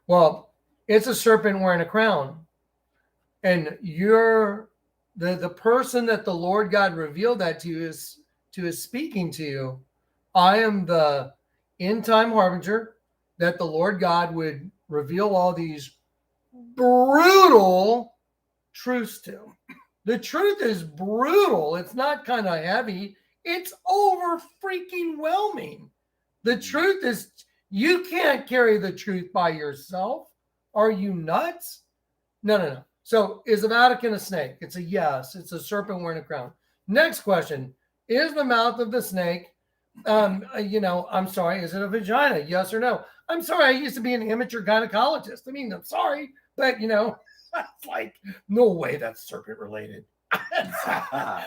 Well, it's a serpent wearing a crown. And you're the person that the Lord God revealed that to you is speaking to you. I am the end time harbinger that the Lord God would reveal all these brutal truths to. The truth is brutal. It's not kind of heavy. It's over freaking whelming. The truth is, you can't carry the truth by yourself. Are you nuts? No. So is the Vatican a snake? It's a yes. It's a serpent wearing a crown. Next question. Is the mouth of the snake, I'm sorry, is it a vagina? Yes or no? I'm sorry, I used to be an amateur gynecologist. I mean, I'm sorry, but it's like, no way that's serpent related.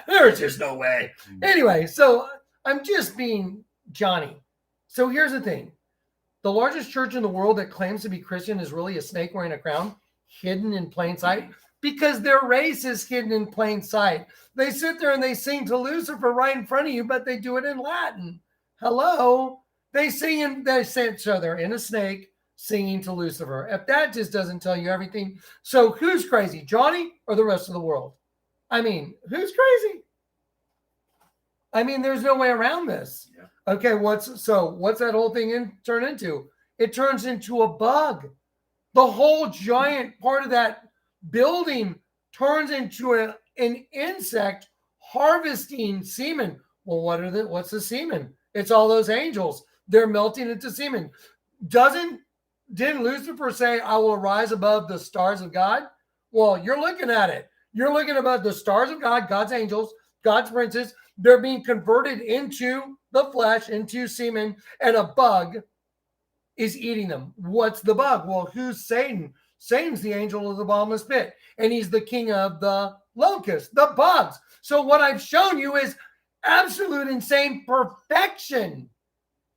There's just no way. Anyway, so I'm just being Johnny. So here's the thing. The largest church in the world that claims to be Christian is really a snake wearing a crown, hidden in plain sight, because their race is hidden in plain sight. They sit there and they sing to Lucifer right in front of you, but they do it in Latin. Hello? They say so they're in a snake singing to Lucifer. If that just doesn't tell you everything. So who's crazy, Johnny or the rest of the world? I mean, who's crazy? I mean, there's no way around this. Yeah. Okay, what's that whole thing turn into? It turns into a bug. The whole giant part of that building turns into an insect harvesting semen. Well, what's the semen? It's all those angels. They're melting into semen. Didn't Lucifer say, I will rise above the stars of God? Well, you're looking at it. You're looking about the stars of God, God's angels, God's princes. They're being converted into the flesh, into semen, and a bug is eating them. What's the bug? Well, who's Satan? Satan's the angel of the bottomless pit, and he's the king of the locusts, the bugs. So what I've shown you is absolute insane perfection.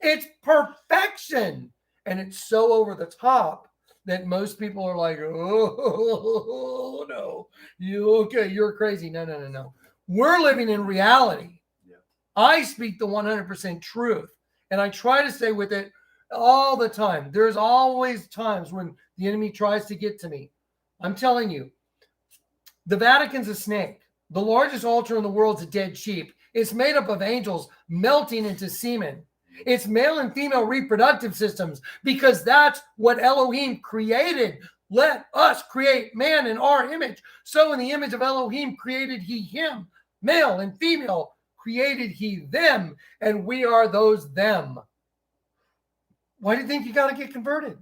It's perfection. And it's so over the top that most people are like, oh, no, you're crazy. No. We're living in reality. Yeah. I speak the 100% truth, and I try to stay with it all the time. There's always times when the enemy tries to get to me. I'm telling you, the Vatican's a snake. The largest altar in the world's a dead sheep. It's made up of angels melting into semen. It's male and female reproductive systems because that's what Elohim created. Let us create man in our image. So in the image of Elohim created he him. Male and female created he them. And we are those them. Why do you think you got to get converted?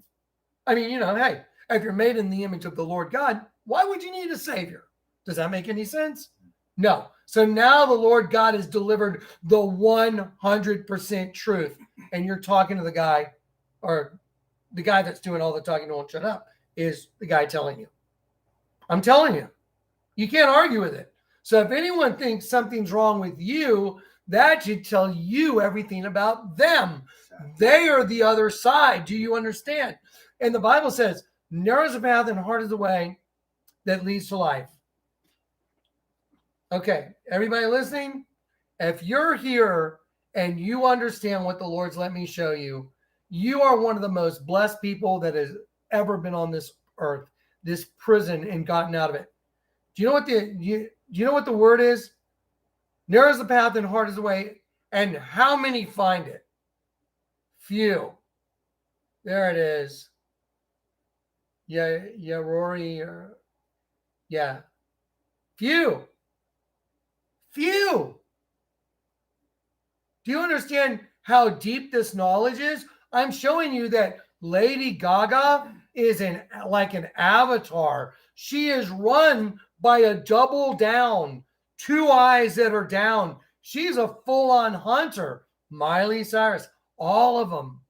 I mean, hey, if you're made in the image of the Lord God, why would you need a savior? Does that make any sense? No. So now the Lord God has delivered the 100% truth. And you're talking to the guy, or the guy that's doing all the talking, won't shut up, is the guy telling you. I'm telling you. You can't argue with it. So if anyone thinks something's wrong with you, that should tell you everything about them. They are the other side. Do you understand? And the Bible says, narrow is the path and hard is the way that leads to life. Okay, everybody listening? If you're here and you understand what the Lord's let me show you, you are one of the most blessed people that has ever been on this earth, this prison, and gotten out of it. Do you know what the word is? Narrow is the path and hard is the way. And how many find it? Few. There it is. Yeah, Rory. Yeah. Few. Few. Do you understand how deep this knowledge is? I'm showing you that Lady Gaga is like an avatar. She is run by a double down, two eyes that are down. She's a full-on hunter. Miley Cyrus, all of them.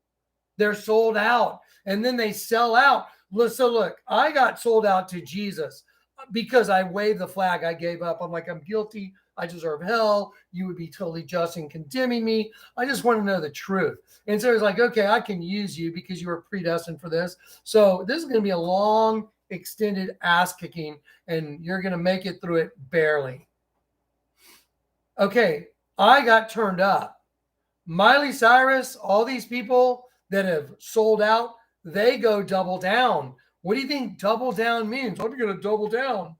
They're sold out. And then they sell out. So look, I got sold out to Jesus because I waved the flag. I gave up. I'm like, I'm guilty. I deserve hell. You would be totally just in condemning me. I just want to know the truth. And so it's like, okay, I can use you because you were predestined for this. So this is going to be a long, extended ass kicking, and you're going to make it through it barely. Okay, I got turned up. Miley Cyrus, all these people that have sold out, they go double down. What do you think double down means? I'm going to double down.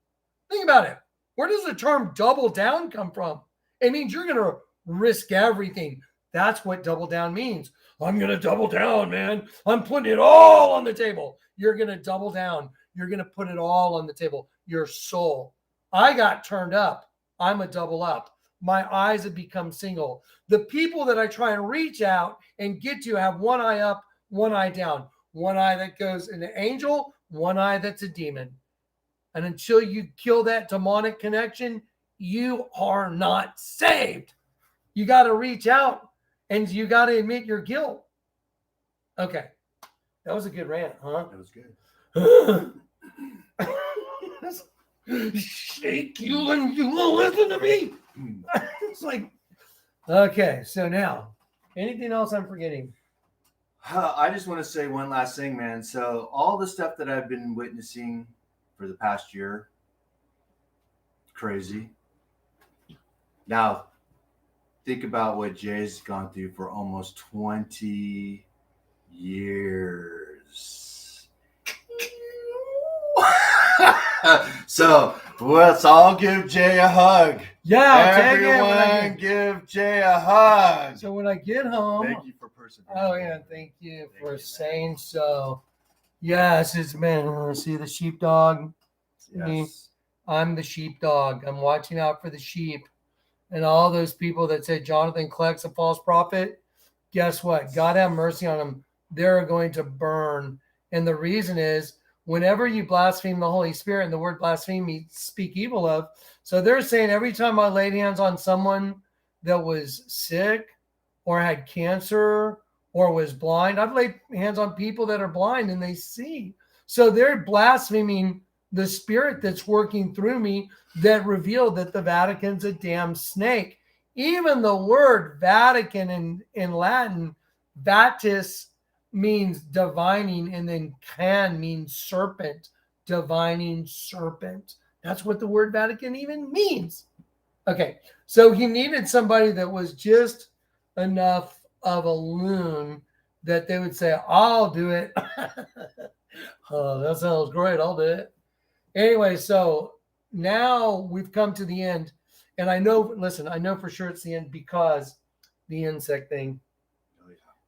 Think about it. Where does the term double down come from? It means you're going to risk everything. That's what double down means. I'm going to double down, man. I'm putting it all on the table. You're going to double down. You're going to put it all on the table. Your soul. I got turned up. I'm a double up. My eyes have become single. The people that I try and reach out and get to have one eye up, one eye down. One eye that goes an angel, one eye that's a demon. And until you kill that demonic connection, you are not saved. You got to reach out and you got to admit your guilt. Okay. That was a good rant, huh? That was good. Shake you and you will listen to me. It's like, okay. So now, anything else I'm forgetting? I just want to say one last thing, man. So all the stuff that I've been witnessing for the past year, crazy. Now, think about what Jay's gone through for almost 20 years. So let's all give Jay a hug. Yeah, everyone give Jay a hug. So when I get home, thank you for persevering. Oh yeah, thank you for saying so. Yes, it's been. See the sheepdog. Yes. I'm the sheepdog. I'm watching out for the sheep, and all those people that said Jonathan Kleck's a false prophet. Guess what? God have mercy on them. They're going to burn, and the reason is, whenever you blaspheme the Holy Spirit, and the word blaspheme means speak evil of. So they're saying every time I laid hands on someone that was sick or had cancer or was blind, I've laid hands on people that are blind and they see. So they're blaspheming the spirit that's working through me that revealed that the Vatican's a damn snake. Even the word Vatican in Latin, vatis, means divining, and then can means serpent, divining serpent. That's what the word Vatican even means. Okay, so he needed somebody that was just enough of a loon that they would say, I'll do it. Oh, that sounds great. I'll do it. Anyway, so now we've come to the end. And I know, listen, I know for sure it's the end because the insect thing.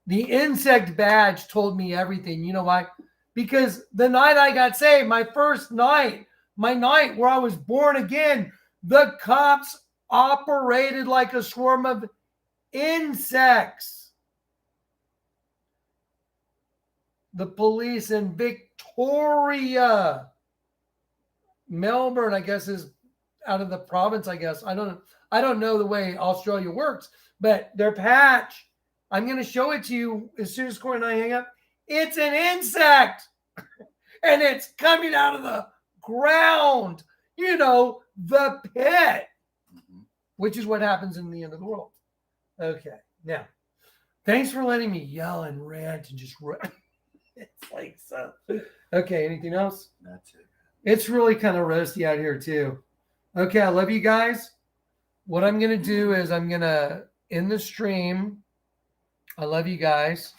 The insect badge told me everything. You know why? Because the night I got saved, my first night, my night where I was born again, the cops operated like a swarm of insects. The police in Victoria, Melbourne, I guess, is out of the province, I guess. I don't know the way Australia works, but their patch, I'm going to show it to you as soon as Cory and I hang up. It's an insect, and it's coming out of the ground. You know, the pit, which is what happens in the end of the world. Okay, now, thanks for letting me yell and rant and just it's like so. Okay, anything else? That's it. It's really kind of roasty out here too. Okay, I love you guys. What I'm going to do is I'm going to end the stream. I love you guys.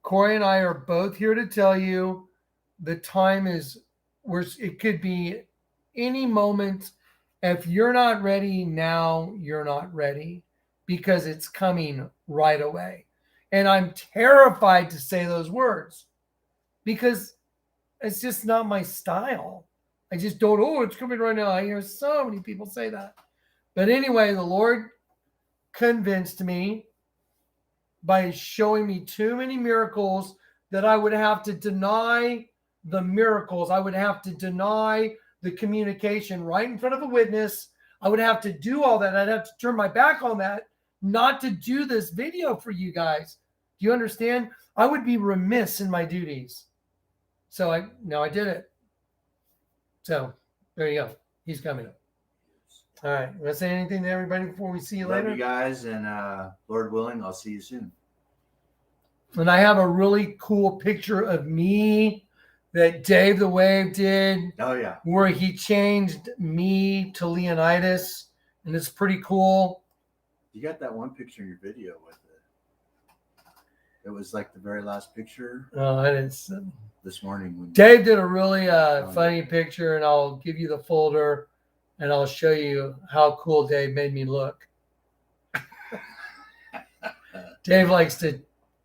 Cory and I are both here to tell you the time is where it could be any moment. If you're not ready now, you're not ready because it's coming right away. And I'm terrified to say those words because it's just not my style. I just don't, it's coming right now. I hear so many people say that. But anyway, the Lord convinced me by showing me too many miracles that I would have to deny the miracles. I would have to deny the communication right in front of a witness. I would have to do all that. I'd have to turn my back on that, not to do this video for you guys. Do you understand? I would be remiss in my duties. So I did it. So there you go. He's coming. All right. Want to say anything to everybody before we see you later? Love you guys, and Lord willing, I'll see you soon. And I have a really cool picture of me that Dave the Wave did. Oh, yeah. Where he changed me to Leonidas, and it's pretty cool. You got that one picture in your video with it. It was like the very last picture. Oh, I didn't. This morning. Dave did a really funny picture, and I'll give you the folder. and I'll show you how cool Dave made me look. Dave likes to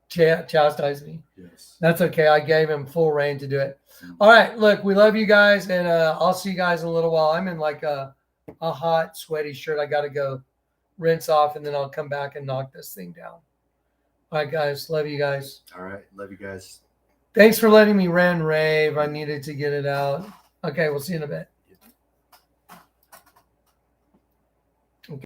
chastise me. Yes. That's okay. I gave him full reign to do it. All right. Look, we love you guys, and I'll see you guys in a little while. I'm in like a hot, sweaty shirt. I got to go rinse off, and then I'll come back and knock this thing down. All right, guys. Love you guys. All right. Love you guys. Thanks for letting me rant and rave. I needed to get it out. Okay. We'll see you in a bit.